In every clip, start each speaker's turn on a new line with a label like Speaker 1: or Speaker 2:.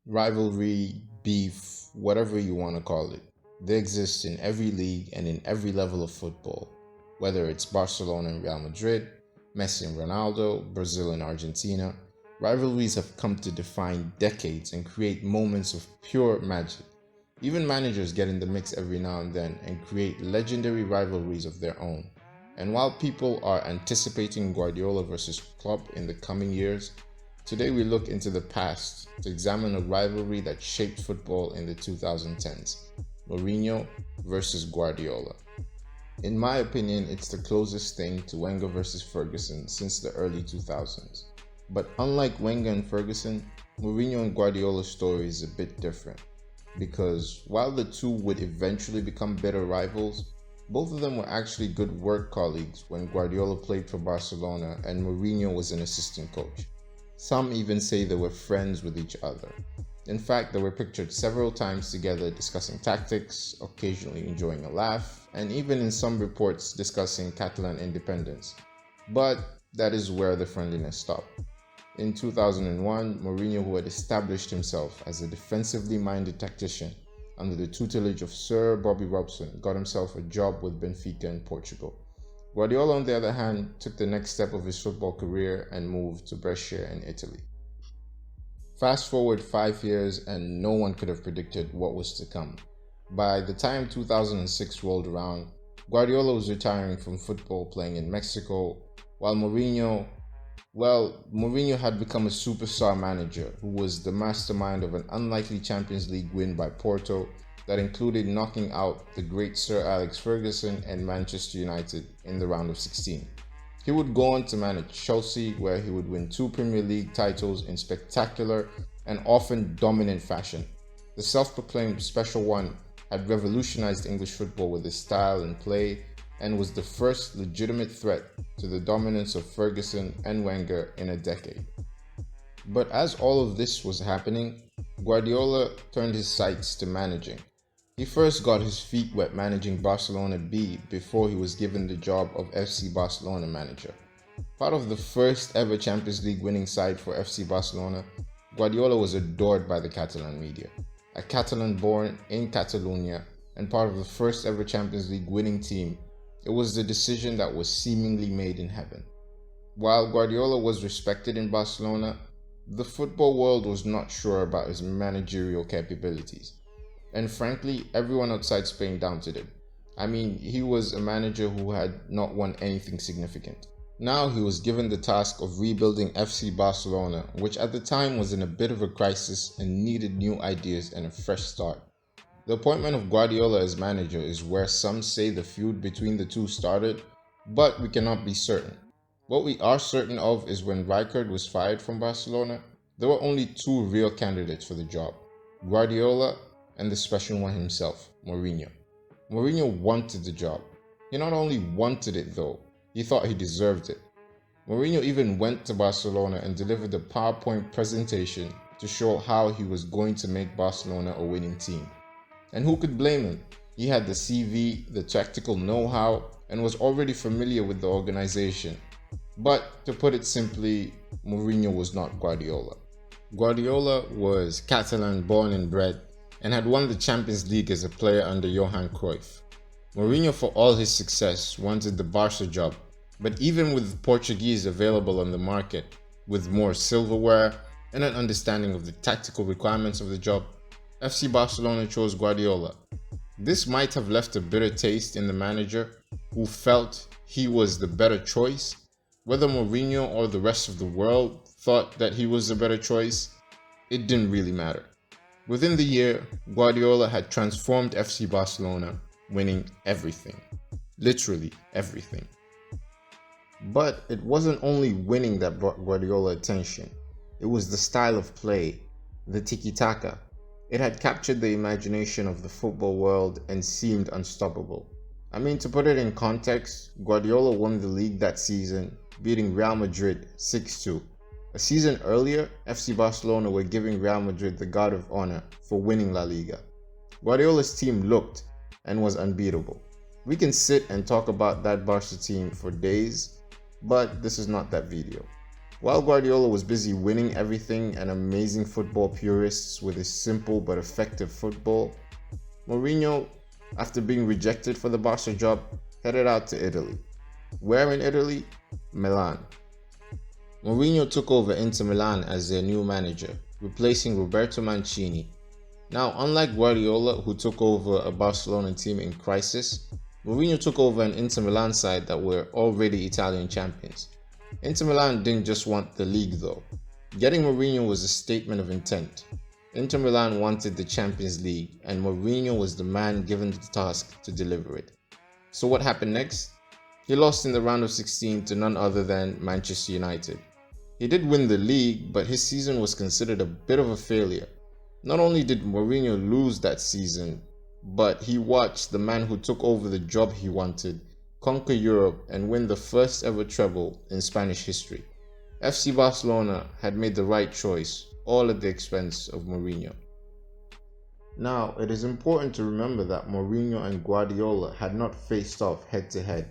Speaker 1: Rivalry, beef, whatever you want to call it. They exist in every league and in every level of football, whether it's Barcelona and Real Madrid, Messi and Ronaldo, Brazil and Argentina. Rivalries have come to define decades and create moments of pure magic. Even managers get in the mix every now and then and create legendary rivalries of their own. And while people are anticipating Guardiola versus Klopp in the coming years, today we look into the past to examine a rivalry that shaped football in the 2010s, Mourinho versus Guardiola. In my opinion, it's the closest thing to Wenger versus Ferguson since the early 2000s. But unlike Wenger and Ferguson, Mourinho and Guardiola's story is a bit different because while the two would eventually become bitter rivals, both of them were actually good work colleagues when Guardiola played for Barcelona and Mourinho was an assistant coach. Some even say they were friends with each other. In fact, they were pictured several times together discussing tactics, occasionally enjoying a laugh, and even in some reports discussing Catalan independence. But that is where the friendliness stopped. In 2001, Mourinho, who had established himself as a defensively minded tactician under the tutelage of Sir Bobby Robson, got himself a job with Benfica in Portugal. Guardiola, on the other hand, took the next step of his football career and moved to Brescia in Italy. Fast forward 5 years, and no one could have predicted what was to come. By the time 2006 rolled around, Guardiola was retiring from football playing in Mexico, while Mourinho had become a superstar manager who was the mastermind of an unlikely Champions League win by Porto that included knocking out the great Sir Alex Ferguson and Manchester United in the round of 16. He would go on to manage Chelsea, where he would win 2 Premier League titles in spectacular and often dominant fashion. The self-proclaimed Special One had revolutionized English football with his style and play and was the first legitimate threat to the dominance of Ferguson and Wenger in a decade. But as all of this was happening, Guardiola turned his sights to managing. He first got his feet wet managing Barcelona B before he was given the job of FC Barcelona manager. Part of the first ever Champions League winning side for FC Barcelona, Guardiola was adored by the Catalan media. A Catalan born in Catalonia and part of the first ever Champions League winning team, it was the decision that was seemingly made in heaven. While Guardiola was respected in Barcelona, the football world was not sure about his managerial capabilities. And frankly, everyone outside Spain doubted him. I mean, he was a manager who had not won anything significant. Now he was given the task of rebuilding FC Barcelona, which at the time was in a bit of a crisis and needed new ideas and a fresh start. The appointment of Guardiola as manager is where some say the feud between the two started, but we cannot be certain. What we are certain of is when Rijkaard was fired from Barcelona, there were only two real candidates for the job, Guardiola and the special one himself, Mourinho. Mourinho wanted the job. He not only wanted it though, he thought he deserved it. Mourinho even went to Barcelona and delivered a PowerPoint presentation to show how he was going to make Barcelona a winning team. And who could blame him? He had the CV, the tactical know-how, and was already familiar with the organization. But to put it simply, Mourinho was not Guardiola. Guardiola was Catalan born and bred and had won the Champions League as a player under Johan Cruyff. Mourinho, for all his success, wanted the Barca job, but even with Portuguese available on the market, with more silverware and an understanding of the tactical requirements of the job, FC Barcelona chose Guardiola. This might have left a bitter taste in the manager, who felt he was the better choice. Whether Mourinho or the rest of the world thought that he was the better choice, it didn't really matter. Within the year, Guardiola had transformed FC Barcelona, winning everything. Literally everything. But it wasn't only winning that brought Guardiola attention. It was the style of play, the tiki-taka. It had captured the imagination of the football world and seemed unstoppable. I mean, to put it in context, Guardiola won the league that season, beating Real Madrid 6-2. A season earlier, FC Barcelona were giving Real Madrid the Guard of Honor for winning La Liga. Guardiola's team looked and was unbeatable. We can sit and talk about that Barca team for days, but this is not that video. While Guardiola was busy winning everything and amazing football purists with his simple but effective football, Mourinho, after being rejected for the Barca job, headed out to Italy. Where in Italy? Milan. Mourinho took over Inter Milan as their new manager, replacing Roberto Mancini. Now, unlike Guardiola, who took over a Barcelona team in crisis, Mourinho took over an Inter Milan side that were already Italian champions. Inter Milan didn't just want the league though. Getting Mourinho was a statement of intent. Inter Milan wanted the Champions League, and Mourinho was the man given the task to deliver it. So what happened next? He lost in the round of 16 to none other than Manchester United. He did win the league, but his season was considered a bit of a failure. Not only did Mourinho lose that season, but he watched the man who took over the job he wanted conquer Europe and win the first ever treble in Spanish history. FC Barcelona had made the right choice, all at the expense of Mourinho. Now, it is important to remember that Mourinho and Guardiola had not faced off head to head,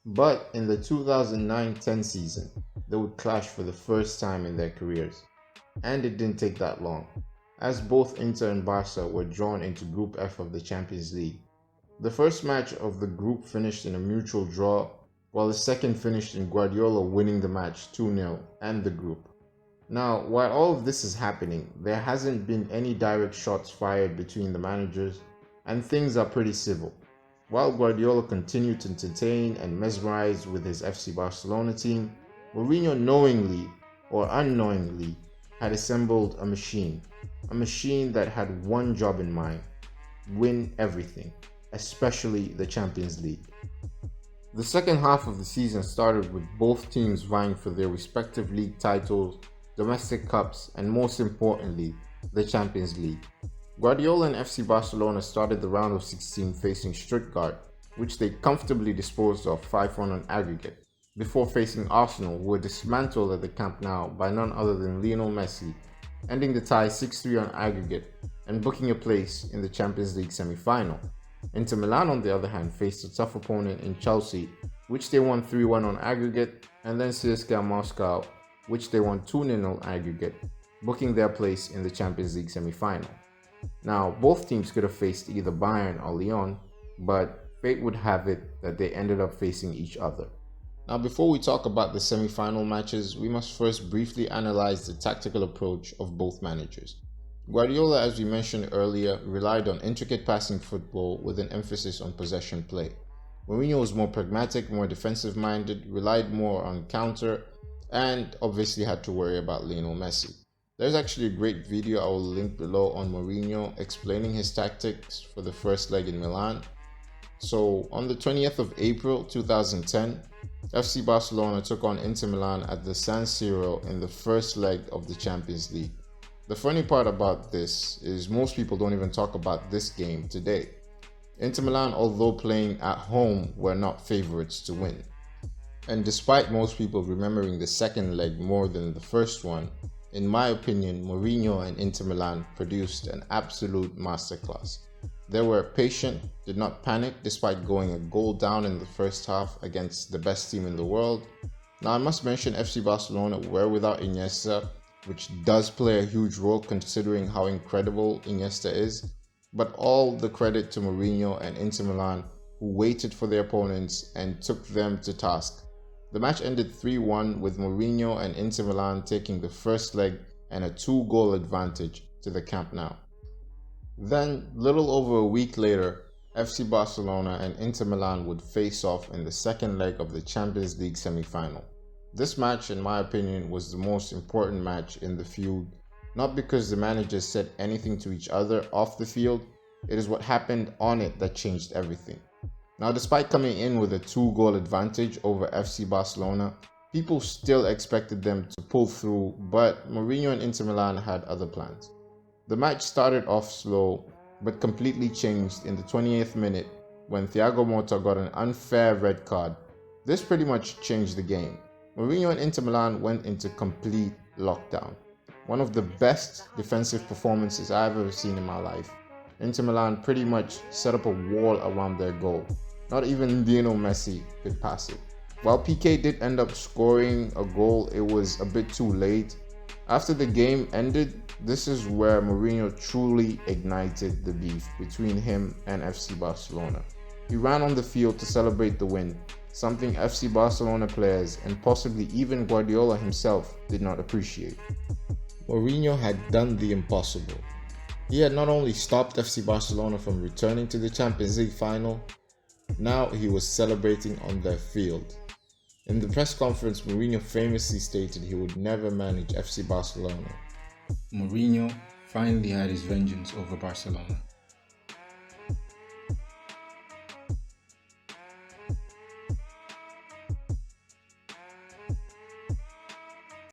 Speaker 1: but in the 2009-10 season, they would clash for the first time in their careers. And it didn't take that long, as both Inter and Barca were drawn into Group F of the Champions League. The first match of the group finished in a mutual draw, while the second finished in Guardiola winning the match 2-0 and the group. Now, while all of this is happening, there hasn't been any direct shots fired between the managers, and things are pretty civil. While Guardiola continued to entertain and mesmerize with his FC Barcelona team, Mourinho knowingly or unknowingly had assembled a machine that had one job in mind: win everything, especially the Champions League. The second half of the season started with both teams vying for their respective league titles, domestic cups, and most importantly, the Champions League. Guardiola and FC Barcelona started the round of 16 facing Stuttgart, which they comfortably disposed of 5-1 on aggregate, before facing Arsenal, who were dismantled at the Camp Nou by none other than Lionel Messi, ending the tie 6-3 on aggregate and booking a place in the Champions League semi-final. Inter Milan, on the other hand, faced a tough opponent in Chelsea, which they won 3-1 on aggregate, and then CSKA Moscow, which they won 2-0 on aggregate, booking their place in the Champions League semi-final. Now, both teams could have faced either Bayern or Lyon, but fate would have it that they ended up facing each other. Now, before we talk about the semi-final matches, we must first briefly analyze the tactical approach of both managers. Guardiola, as we mentioned earlier, relied on intricate passing football with an emphasis on possession play. Mourinho was more pragmatic, more defensive-minded, relied more on counter, and obviously had to worry about Lionel Messi. There's actually a great video I will link below on Mourinho explaining his tactics for the first leg in Milan. So, on the 20th of April 2010, FC Barcelona took on Inter Milan at the San Siro in the first leg of the Champions League. The funny part about this is most people don't even talk about this game today. Inter Milan, although playing at home, were not favourites to win. And despite most people remembering the second leg more than the first one, in my opinion, Mourinho and Inter Milan produced an absolute masterclass. They were patient, did not panic despite going a goal down in the first half against the best team in the world. Now, I must mention FC Barcelona were without Iniesta, which does play a huge role considering how incredible Iniesta is, but all the credit to Mourinho and Inter Milan, who waited for their opponents and took them to task. The match ended 3-1 with Mourinho and Inter Milan taking the first leg and a 2-goal advantage to the Camp Nou. Then, little over a week later, FC Barcelona and Inter Milan would face off in the second leg of the Champions League semi-final. This match, in my opinion, was the most important match in the feud, not because the managers said anything to each other off the field, it is what happened on it that changed everything. Now, despite coming in with a 2-goal advantage over FC Barcelona, people still expected them to pull through, but Mourinho and Inter Milan had other plans. The match started off slow, but completely changed in the 28th minute when Thiago Motta got an unfair red card. This pretty much changed the game. Mourinho and Inter Milan went into complete lockdown. One of the best defensive performances I've ever seen in my life. Inter Milan pretty much set up a wall around their goal. Not even Lionel Messi could pass it. While Piqué did end up scoring a goal, it was a bit too late. After the game ended, this is where Mourinho truly ignited the beef between him and FC Barcelona. He ran on the field to celebrate the win, something FC Barcelona players and possibly even Guardiola himself did not appreciate. Mourinho had done the impossible. He had not only stopped FC Barcelona from returning to the Champions League final, now he was celebrating on their field. In the press conference, Mourinho famously stated he would never manage FC Barcelona.
Speaker 2: Mourinho finally had his vengeance over Barcelona.